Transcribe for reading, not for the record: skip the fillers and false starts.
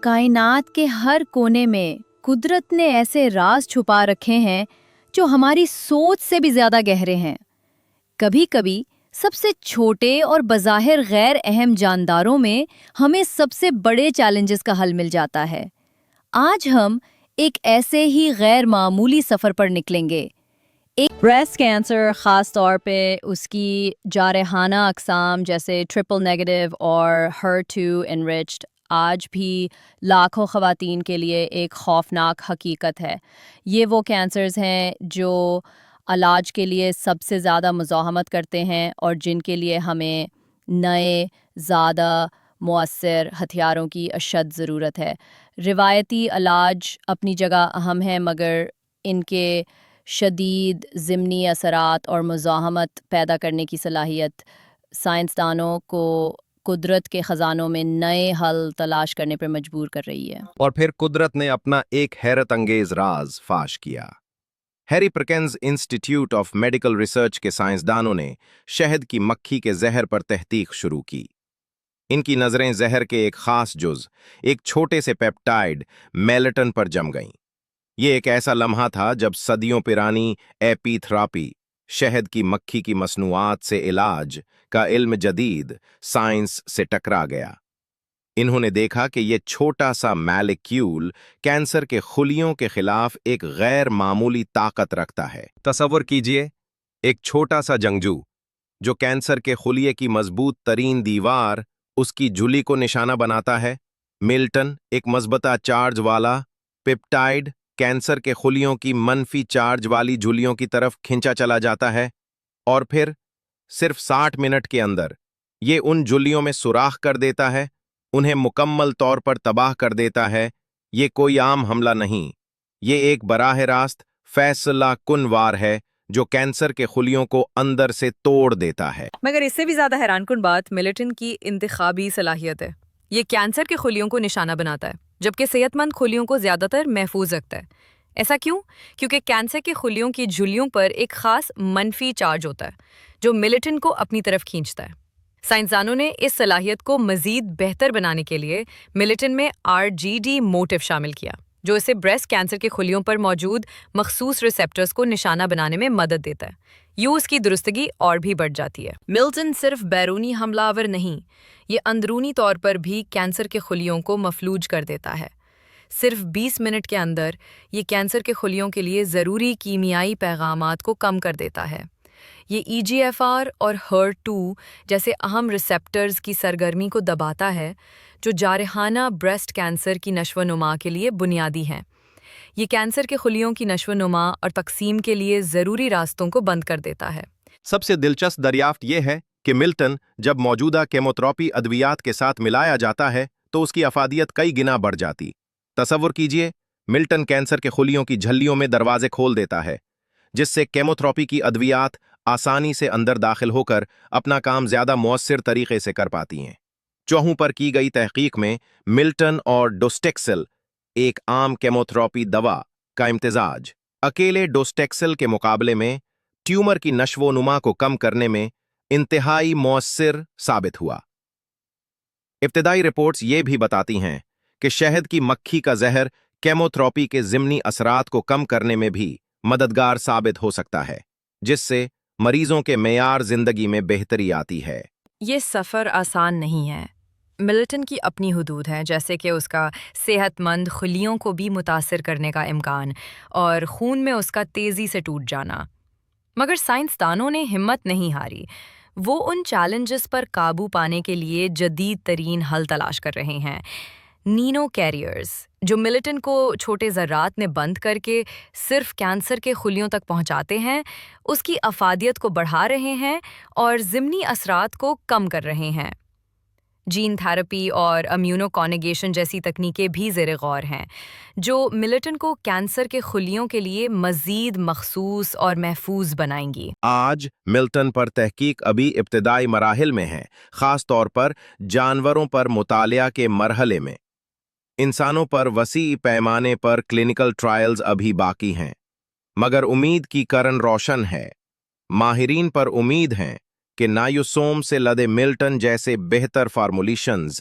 کائنات کے ہر کونے میں قدرت نے ایسے راز چھپا رکھے ہیں جو ہماری سوچ سے بھی زیادہ گہرے ہیں۔ کبھی کبھی سب سے چھوٹے اور بظاہر غیر اہم جانداروں میں ہمیں سب سے بڑے چیلنجز کا حل مل جاتا ہے۔ آج ہم ایک ایسے ہی غیر معمولی سفر پر نکلیں گے۔ بریسٹ کینسر خاص طور پہ اس کی جارحانہ اقسام جیسے ٹرپل نیگیٹو اور HER2 انریچڈ آج بھی لاکھوں خواتین کے لیے ایک خوفناک حقیقت ہے۔ یہ وہ کینسرز ہیں جو علاج کے لیے سب سے زیادہ مزاحمت کرتے ہیں اور جن کے لیے ہمیں نئے زیادہ مؤثر ہتھیاروں کی اشد ضرورت ہے۔ روایتی علاج اپنی جگہ اہم ہے، مگر ان کے شدید ضمنی اثرات اور مزاحمت پیدا کرنے کی صلاحیت سائنسدانوں کو قدرت کے خزانوں میں نئے حل تلاش کرنے پر مجبور کر رہی ہے۔ اور پھر قدرت نے اپنا ایک حیرت انگیز راز فاش کیا۔ Harry Perkins Institute of Medical Research کے سائنسدانوں نے شہد کی مکھی کے زہر پر تحقیق شروع کی۔ ان کی نظریں زہر کے ایک خاص جز، ایک چھوٹے سے پیپٹائڈ میلیٹن پر جم گئیں۔ یہ ایک ایسا لمحہ تھا جب صدیوں پرانی ایپی تھراپی، شہد کی مکھی کی مصنوعات سے علاج کا علم جدید سائنس سے ٹکرا گیا۔ انہوں نے دیکھا کہ یہ چھوٹا سا مالیکیول کینسر کے خلیوں کے خلاف ایک غیر معمولی طاقت رکھتا ہے۔ تصور کیجئے ایک چھوٹا سا جنگجو جو کینسر کے خلیے کی مضبوط ترین دیوار، اس کی جھلی کو نشانہ بناتا ہے۔ ملٹن، ایک مثبتہ چارج والا پیپٹائڈ، کینسر کے خلیوں کی منفی چارج والی جھلیوں کی طرف کھنچا چلا جاتا ہے، اور پھر صرف 60 منٹ کے اندر یہ ان جھلیوں میں سوراخ کر دیتا ہے، انہیں مکمل طور پر تباہ کر دیتا ہے۔ یہ کوئی عام حملہ نہیں، یہ ایک براہ راست فیصلہ کن وار ہے جو کینسر کے خلیوں کو اندر سے توڑ دیتا ہے۔ مگر اس سے بھی زیادہ حیران کن بات ملیٹن کی انتخابی صلاحیت ہے۔ یہ کینسر کے خلیوں کو نشانہ بناتا ہے، جبکہ صحت مند خلیوں کو زیادہ تر محفوظ رکھتا ہے۔ ایسا کیوں؟ کیونکہ کینسر کے خلیوں کی جھلیوں پر ایک خاص منفی چارج ہوتا ہے جو ملیٹن کو اپنی طرف کھینچتا ہے۔ سائنسدانوں نے اس صلاحیت کو مزید بہتر بنانے کے لیے ملیٹن میں RGD موٹیو شامل کیا، جو اسے بریسٹ کینسر کے خلیوں پر موجود مخصوص ریسیپٹرز کو نشانہ بنانے میں مدد دیتا ہے۔ یوں اس کی درستگی اور بھی بڑھ جاتی ہے۔ ملٹن صرف بیرونی حملہ آور نہیں، یہ اندرونی طور پر بھی کینسر کے خلیوں کو مفلوج کر دیتا ہے۔ صرف 20 منٹ کے اندر یہ کینسر کے خلیوں کے لیے ضروری کیمیائی پیغامات کو کم کر دیتا ہے۔ یہ EGFR اور HER2 جیسے اہم ریسیپٹرز کی سرگرمی کو دباتا ہے، جو جارحانہ بریسٹ کینسر کی نشو و نما کے لیے بنیادی ہیں۔ یہ کینسر کے خلیوں کی نشو و نما اور تقسیم کے لیے ضروری راستوں کو بند کر دیتا ہے۔ سب سے دلچسپ دریافت یہ ہے کہ ملٹن جب موجودہ کیموتھراپی ادویات کے ساتھ ملایا جاتا ہے تو اس کی افادیت کئی گنا بڑھ جاتی۔ تصور کیجئے ملٹن کینسر کے خلیوں کی جھلیوں میں دروازے کھول دیتا ہے، جس سے کیموتھراپی کی ادویات آسانی سے اندر داخل ہو کر اپنا کام زیادہ مؤثر طریقے سے کر پاتی ہیں۔ چوہوں پر کی گئی تحقیق میں ملٹن اور ڈوسٹیکسل، ایک عام کیموتھراپی دوا کا امتزاج، اکیلے ڈوسٹیکسل کے مقابلے میں ٹیومر کی نشو و نما کو کم کرنے میں انتہائی مؤثر ثابت ہوا۔ ابتدائی رپورٹس یہ بھی بتاتی ہیں کہ شہد کی مکھی کا زہر کیموتھراپی کے ضمنی اثرات کو کم کرنے میں بھی مددگار ثابت ہو سکتا ہے، جس سے مریضوں کے معیار زندگی میں بہتری آتی ہے۔ یہ سفر آسان نہیں ہے۔ ملٹن کی اپنی حدود ہیں، جیسے کہ اس کا صحت مند خلیوں کو بھی متاثر کرنے کا امکان اور خون میں اس کا تیزی سے ٹوٹ جانا۔ مگر سائنسدانوں نے ہمت نہیں ہاری۔ وہ ان چیلنجز پر قابو پانے کے لیے جدید ترین حل تلاش کر رہے ہیں۔ نینو کیریئرز، جو ملٹن کو چھوٹے ذرات میں بند کر کے صرف کینسر کے خلیوں تک پہنچاتے ہیں، اس کی افادیت کو بڑھا رہے ہیں اور ضمنی اثرات کو کم کر رہے ہیں۔ جین تھراپی اور امیونو کانجوگیشن جیسی تکنیکیں بھی زیر غور ہیں، جو ملٹن کو کینسر کے خلیوں کے لیے مزید مخصوص اور محفوظ بنائیں گی۔ آج ملٹن پر تحقیق ابھی ابتدائی مراحل میں ہے، خاص طور پر جانوروں پر مطالعہ کے مرحلے میں۔ انسانوں پر وسیع پیمانے پر کلینکل ٹرائلز ابھی باقی ہیں، مگر امید کی کرن روشن ہے۔ ماہرین پر امید ہیں کہ نایوسوم سے لدے ملٹن جیسے بہتر فارمولیشنز